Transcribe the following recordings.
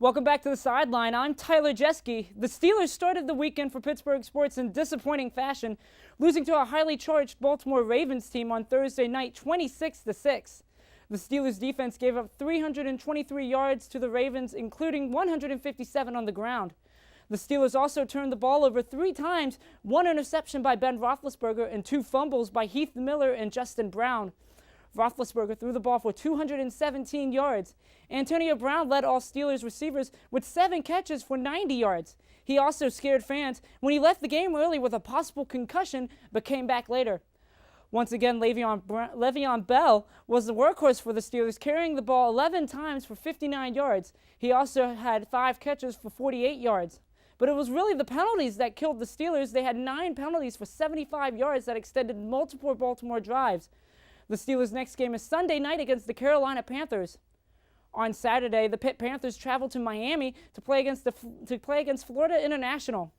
Welcome back to the Sideline. I'm Tyler Jeski. The Steelers started the weekend for Pittsburgh sports in disappointing fashion, losing to a highly charged Baltimore Ravens team on Thursday night 26-6. The Steelers defense gave up 323 yards to the Ravens, including 157 on the ground. The Steelers also turned the ball over 3 times, 1 interception by Ben Roethlisberger and 2 fumbles by Heath Miller and Justin Brown. Roethlisberger threw the ball for 217 yards. Antonio Brown led all Steelers receivers with 7 catches for 90 yards. He also scared fans when he left the game early with a possible concussion but came back later. Once again, Le'Veon Bell was the workhorse for the Steelers, carrying the ball 11 times for 59 yards. He also had 5 catches for 48 yards. But it was really the penalties that killed the Steelers. They had 9 penalties for 75 yards that extended multiple Baltimore drives. The Steelers' next game is Sunday night against the Carolina Panthers. On Saturday, the Pitt Panthers traveled to Miami to play against Florida International.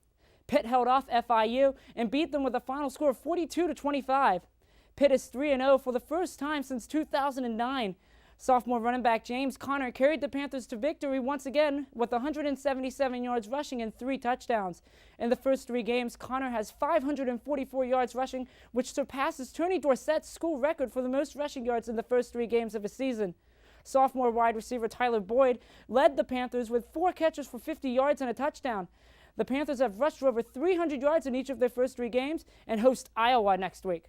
Pitt held off FIU and beat them with a final score of 42-25. Pitt is 3-0 for the first time since 2009. Sophomore running back James Conner carried the Panthers to victory once again with 177 yards rushing and 3 touchdowns. In the first 3 games, Conner has 544 yards rushing, which surpasses Tony Dorsett's school record for the most rushing yards in the first 3 games of a season. Sophomore wide receiver Tyler Boyd led the Panthers with 4 catches for 50 yards and a touchdown. The Panthers have rushed for over 300 yards in each of their first 3 games and host Iowa next week.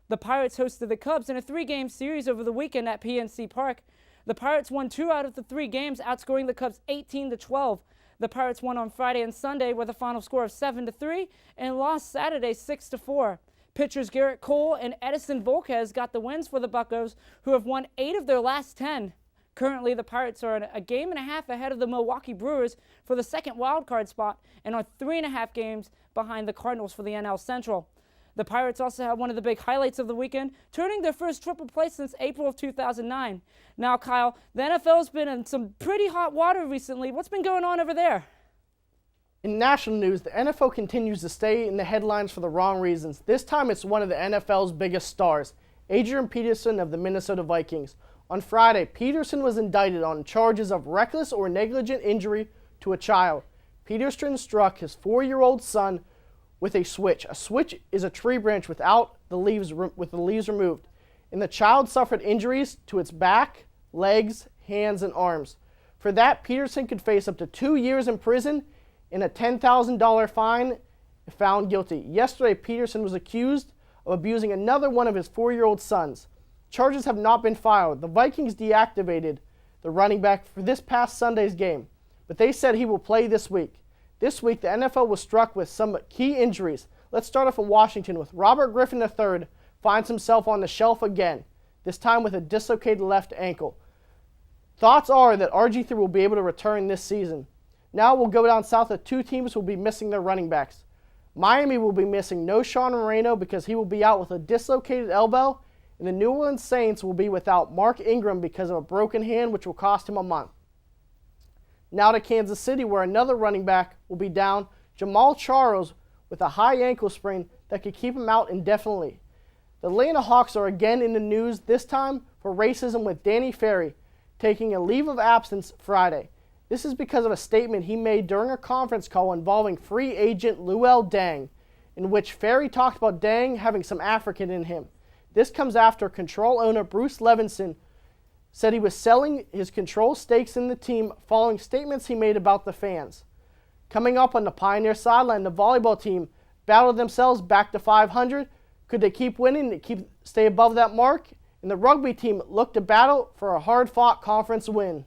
The Pirates hosted the Cubs in a 3-game series over the weekend at PNC Park. The Pirates won 2 out of the 3 games, outscoring the Cubs 18-12. The Pirates won on Friday and Sunday with a final score of 7-3 and lost Saturday 6-4. Pitchers Garrett Cole and Edison Volquez got the wins for the Buccos, who have won 8 of their last 10. Currently, the Pirates are a game and a half ahead of the Milwaukee Brewers for the second wildcard spot and are 3.5 games behind the Cardinals for the NL Central. The Pirates also had one of the big highlights of the weekend, turning their first triple play since April of 2009. Now, Kyle, the NFL's been in some pretty hot water recently. What's been going on over there? In national news, the NFL continues to stay in the headlines for the wrong reasons. This time it's one of the NFL's biggest stars, Adrian Peterson of the Minnesota Vikings. On Friday, Peterson was indicted on charges of reckless or negligent injury to a child. Peterson struck his 4-year-old son with a switch. A switch is a tree branch with the leaves removed. And the child suffered injuries to its back, legs, hands, and arms. For that, Peterson could face up to 2 years in prison and a $10,000 fine if found guilty. Yesterday, Peterson was accused of abusing another one of his 4-year-old sons. Charges have not been filed. The Vikings deactivated the running back for this past Sunday's game, but they said he will play this week. This week, the NFL was struck with some key injuries. Let's start off in Washington with Robert Griffin III finds himself on the shelf again, this time with a dislocated left ankle. Thoughts are that RG3 will be able to return this season. Now we'll go down south of 2 teams who will be missing their running backs. Miami will be missing Sean Moreno because he will be out with a dislocated elbow, and the New Orleans Saints will be without Mark Ingram because of a broken hand, which will cost him a month. Now to Kansas City, where another running back will be down, Jamal Charles, with a high ankle sprain that could keep him out indefinitely. The Atlanta Hawks are again in the news, this time for racism, with Danny Ferry taking a leave of absence Friday. This is because of a statement he made during a conference call involving free agent Luol Deng, in which Ferry talked about Deng having some African in him. This comes after Control owner Bruce Levinson said he was selling his Control stakes in the team following statements he made about the fans. Coming up on the Pioneer Sideline, the volleyball team battled themselves back to 500. Could they keep winning to stay above that mark? And the rugby team looked to battle for a hard-fought conference win.